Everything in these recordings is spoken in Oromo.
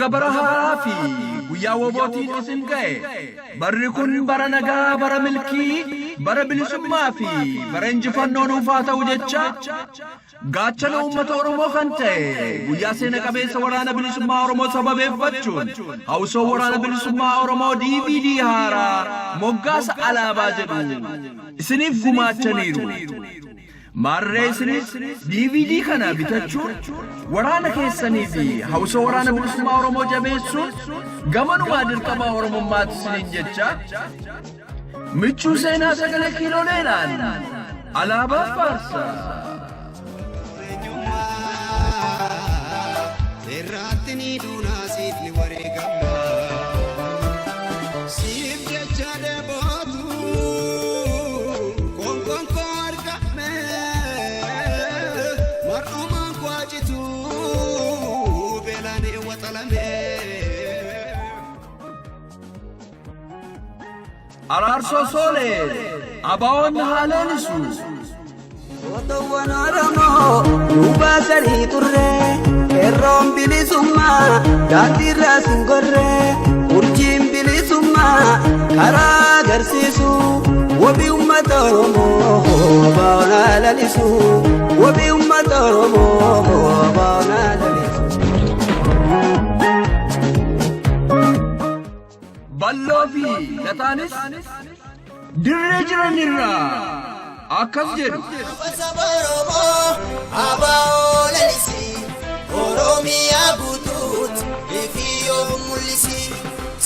Baga bara haaraa fi guyyaa wobootiin isin ga'e. Barri kun bara nagaa, bara milkii, bara bilisummaa fi bara injifannoo nuuf haa ta'u jecha gaachana uummata Oromoo kan ta'e guyyaa seena qabeessa waraana bilisummaa Oromoo sababeeffachuun hawwisoo waraana bilisummaa Oromoo DVD haaraa moggaasa alaabaa jedhu isiniif gumaachaniiru. Marree isinis DVD kana bitachuun waraana keessanii fi hawwisoo waraana bilisummaa Oromoo jabeessuun gamanumaa dirqama Oromummaatti isiniin jecha michuu seenaa sagalee kiilooleedhaan alaabaa faarsaa. Ararso sole abaon halenisu Otowan Oromo ubasari turre errom bilisumma dadira singorre urjin bilisumma kara garsisu wobi ummat Oromo baona lalisu wobi ummat Oromo baona lalisu Ballofi latanis dirre jiranirra akkas jedhu Oromo abao lalisi Oromia butut ifiyo mulisi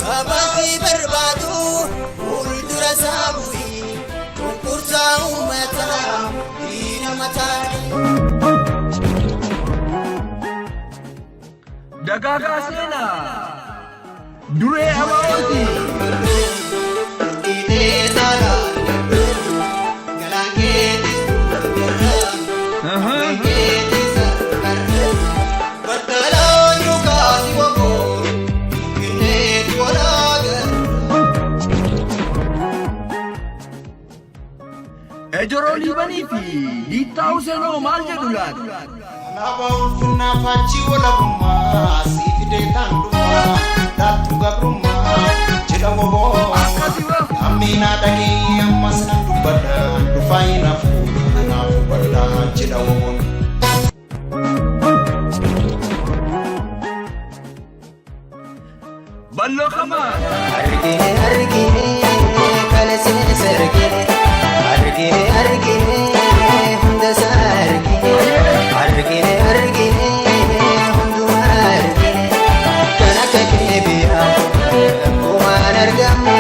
sababi berbadu uldura sabui kursa umata dina matari dagaga sena dure abaoti Ejoro libani fi ditau seno mal jadulan Naba ulfuna fachi wala buma sifide tanduma datu gabruma jeda wobo amina dagi amas nandu bada dufaina fu na fu bada jeda wobo ballo kama argi kale sergi argi hunda sargi argi hundu argi karaka kebiya kuman argamne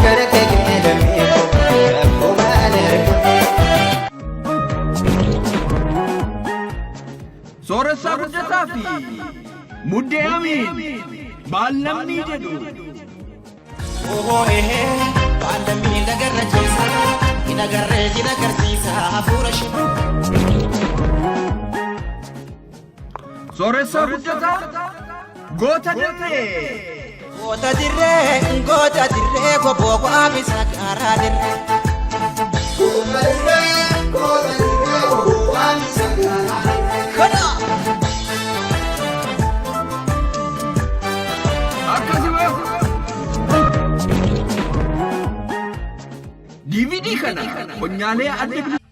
karaka kebiya kuman argamne sore sabjata fi mudde amin ballamni jedhu oho ballamni dagarra jesa inagarre jinagarsiisa afura shibu sore sabjata gota dirre gobo abisa kara dirre DVD kana konyale adde